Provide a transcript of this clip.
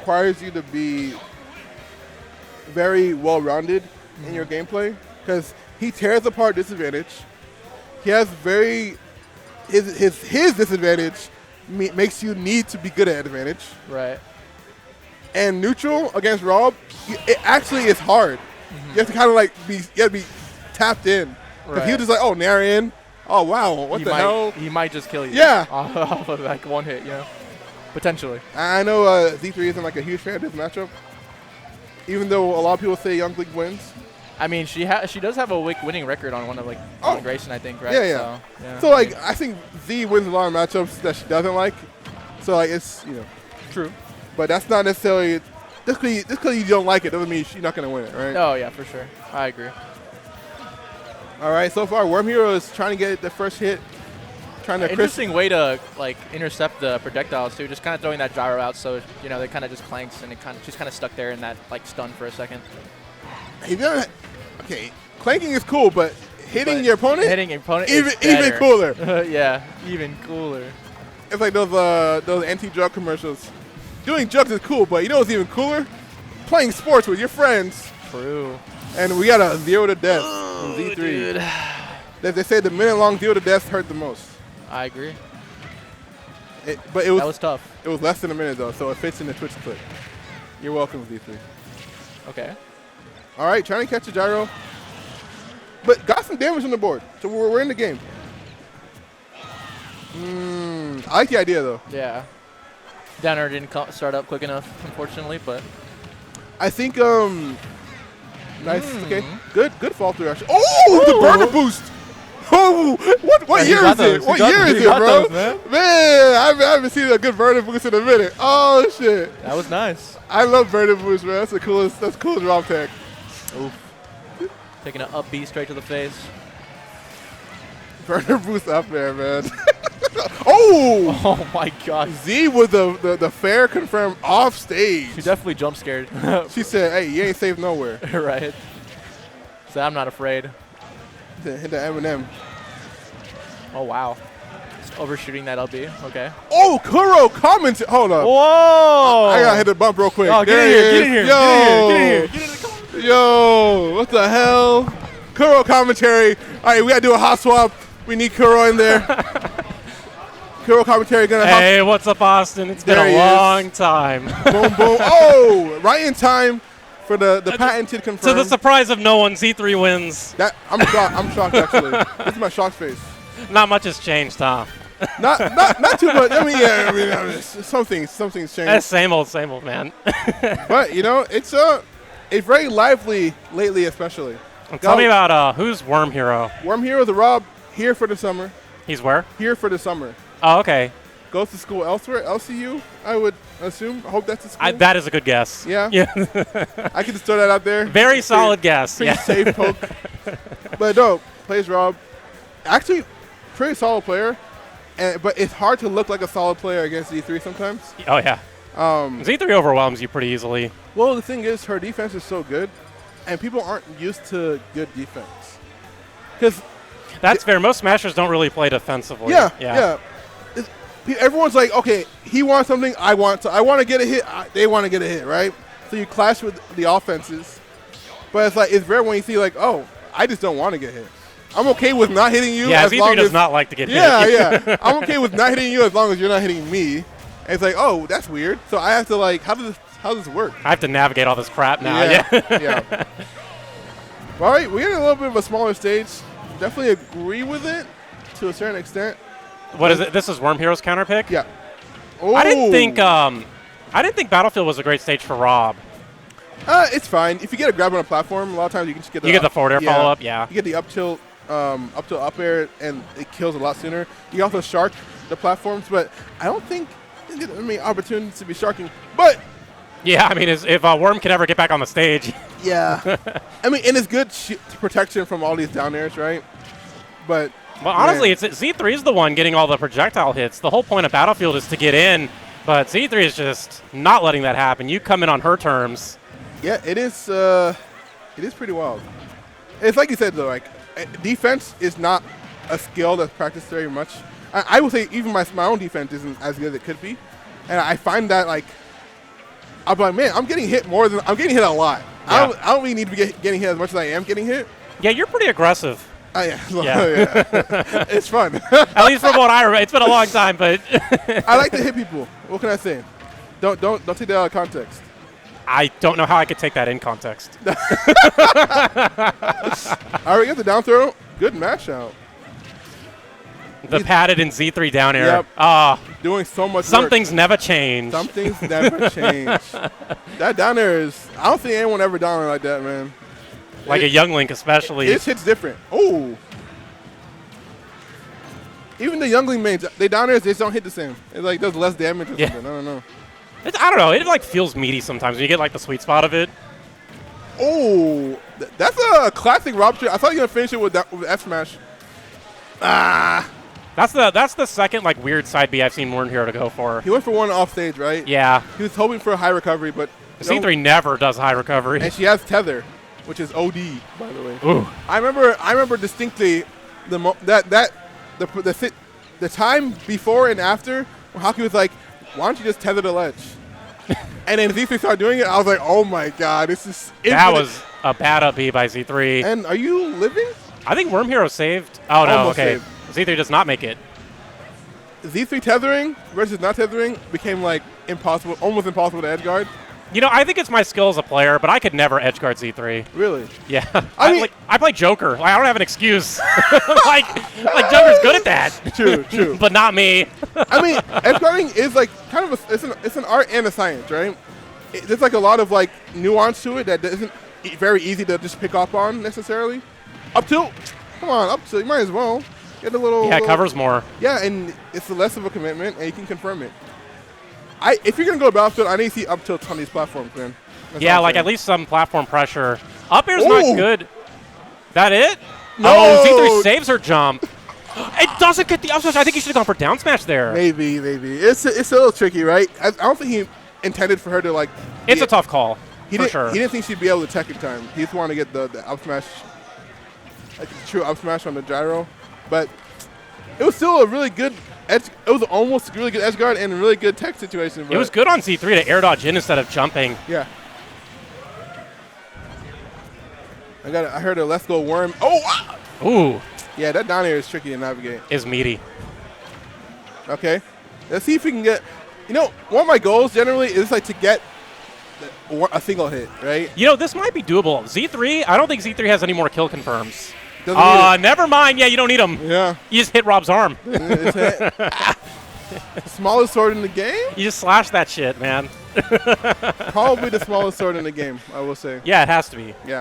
requires you to be very well-rounded in your gameplay because he tears apart disadvantage. He has his disadvantage makes you need to be good at advantage. Right. And neutral against R.O.B, it actually is hard. You have to kind of like be tapped in. Because he'll just like, oh, nair in. Oh, wow, what the hell? He might just kill you. Yeah. Off of like one hit, potentially. I know Z3 isn't like a huge fan of this matchup, even though a lot of people say Young League wins. I mean, she does have a winning record on one of on Grayson, I think, right? Yeah. So like, I think Z wins a lot of matchups that she doesn't like. So like, it's true. But that's not necessarily just because you don't like it doesn't mean you're not gonna win it, right? Oh yeah, for sure. I agree. All right, so far Wormhero is trying to get the first hit. Interesting way to like intercept the projectiles too. Just kind of throwing that gyro out, so they kind of just clanks and she's kind of stuck there in that like stun for a second. Okay, clanking is cool, but hitting your opponent even cooler. Yeah, even cooler. It's like those anti-drug commercials. Doing drugs is cool, but you know what's even cooler? Playing sports with your friends. True. And we got a 0 to death from Z3. Dude. They say the minute-long 0 to death hurt the most. I agree. That was tough. It was less than a minute though, so it fits in the Twitch clip. You're welcome, Z3. Okay. All right, trying to catch a gyro, but got some damage on the board, so we're in the game. I like the idea though. Yeah. Downer didn't start up quick enough, unfortunately, but I think nice. Okay, good fall through actually. Oh, the burner boost. Oh, what year is it? What year is it, bro? Man, I haven't seen a good burner boost in a minute. Oh shit. That was nice. I love burner boost, man. That's the coolest ROB tech. Oof. Taking an up B straight to the face. Burner boost up there, man. Oh! Oh my God. Z with the fair confirmed off stage. She definitely jump scared. She said, "Hey, you ain't safe nowhere." Right. So I'm not afraid. Hit the Eminem. Oh wow. Just overshooting that LB. Okay. Oh, Kuro commented. Hold up. Whoa! I gotta hit the bump real quick. Oh, get in here! Yo! Get in here! Yo! What the hell? Kuro commentary. All right, we gotta do a hot swap. We need Kuro in there. Kuro commentary gonna. Hey, what's up, Austin? It's been a long time. Boom, boom. Oh, right in time for the patented confirm. To the surprise of no one, Z3 wins. I'm shocked. I'm shocked actually. This is my shocked face. Not much has changed, huh? Not too much. I mean, something's changed. Same old, man. But it's very lively lately, especially. Tell me about who's Wormhero. Wormhero, the R.O.B, here for the summer. He's where? Here for the summer. Oh, okay. Goes to school elsewhere, LCU, I would assume. I hope that's the school. That is a good guess. Yeah? Yeah. I can just throw that out there. Very solid guess. Pretty safe poke. But no, plays R.O.B. Actually, pretty solid player. But it's hard to look like a solid player against Z3 sometimes. Oh, yeah. Z3 overwhelms you pretty easily. Well, the thing is, her defense is so good, and people aren't used to good defense. Because that's fair. Most smashers don't really play defensively. Yeah. Everyone's like, okay, he wants something, I want to get a hit, they want to get a hit, right? So you clash with the offenses. But it's like, it's rare when you see like, oh, I just don't want to get hit. I'm okay with not hitting you. Yeah, Z3 does not like to get hit. Yeah. I'm okay with not hitting you as long as you're not hitting me. And it's like, oh, that's weird. So I have to like, how does this work? I have to navigate all this crap now. Yeah. All right, we're in a little bit of a smaller stage. Definitely agree with it to a certain extent. What is it? This is Wormhero's counter pick? Yeah. Oh. I didn't think Battlefield was a great stage for R.O.B. It's fine. If you get a grab on a platform, a lot of times you can just get the forward air follow up. Yeah. You get the up tilt, up air, and it kills a lot sooner. You also shark the platforms, but I don't think there's many opportunities to be sharking. But yeah, I mean, if Worm can ever get back on the stage. Yeah. I mean, and it's good protection from all these down airs, right? But well, honestly, it's Z3 is the one getting all the projectile hits. The whole point of Battlefield is to get in, but Z3 is just not letting that happen. You come in on her terms. Yeah, it is pretty wild. It's like you said, though, like defense is not a skill that's practiced very much. I would say even my own defense isn't as good as it could be. And I find that, like, I'm like, man, I'm getting hit more than I'm getting hit a lot. Yeah. I don't really need to be getting hit as much as I am getting hit. Yeah, you're pretty aggressive. Yeah. Yeah. It's fun. At least from what I remember. It's been a long time, but I like to hit people. What can I say? Don't take that out of context. I don't know how I could take that in context. All right, we got the down throw. Good mash out. The padded in Z3 down air. Yep. Ah, Doing so much some work. things never change. Some things never change. That down there is, I don't think anyone ever down there like that, man. Like a young Link especially. It hits different. Oh. Even the youngling mains, they down there, they just don't hit the same. It like does less damage or something. I don't know. I don't know. It like feels meaty sometimes when you get like the sweet spot of it. Oh, that's a classic R.O.B trick. I thought you were gonna finish it with F smash. Ah. That's the second like weird side B I've seen Wormhero to go for. He went for one off stage, right? Yeah. He was hoping for a high recovery, but Z3 never does high recovery. And she has tether, which is OD, by the way. Ooh. I remember distinctly the time before and after when Hockey was like, "Why don't you just tether the ledge?" And then Z3 started doing it. I was like, "Oh my god, this is infinite." That was a bad up B by Z3. And are you living? I think Wormhero saved. Oh no, Almost okay. saved. Z3 does not make it. Z3 tethering versus not tethering became like impossible, almost impossible to edgeguard. You know, I think it's my skill as a player, but I could never edgeguard Z3. Really? Yeah. I mean, I play Joker. I don't have an excuse. like Joker's good at that. True. But not me. I mean, edgeguarding is like kind of it's an art and a science, right? There's like a lot of like nuance to it that isn't very easy to just pick up on necessarily. Up tilt, come on, up tilt. You might as well get a little. Yeah, it covers more. Yeah, and it's less of a commitment, and you can confirm it. If you're gonna go battlefield, I need to see up tilts on these platforms, man. That's Yeah, all I'm like saying. at least some platform pressure. Up air's Ooh. not good. That it? No. Oh, Z3 saves her jump. It doesn't get the up smash. I think he should have gone for down smash there. Maybe. It's a little tricky, right? I don't think he intended for her to like. It's a tough call, He for didn't. sure. He didn't think she'd be able to tech in time. He just wanted to get the up smash, like true up smash on the gyro, but it was still a really good edge. It was almost a really good edge guard and a really good tech situation. It was good on Z3 to air dodge in instead of jumping. Yeah. I heard a let's go worm. Oh. Ah! Ooh, Yeah, that down air is tricky to navigate. is meaty. Okay. Let's see if we can get. You know, one of my goals generally is like to get a single hit, right? You know, this might be doable. Z3, I don't think Z3 has any more kill confirms. Doesn't need it. Never mind. Yeah, you don't need them. Yeah. You just hit Rob's arm. Smallest sword in the game? You just slash that shit, man. Probably the smallest sword in the game, I will say. Yeah, it has to be. Yeah.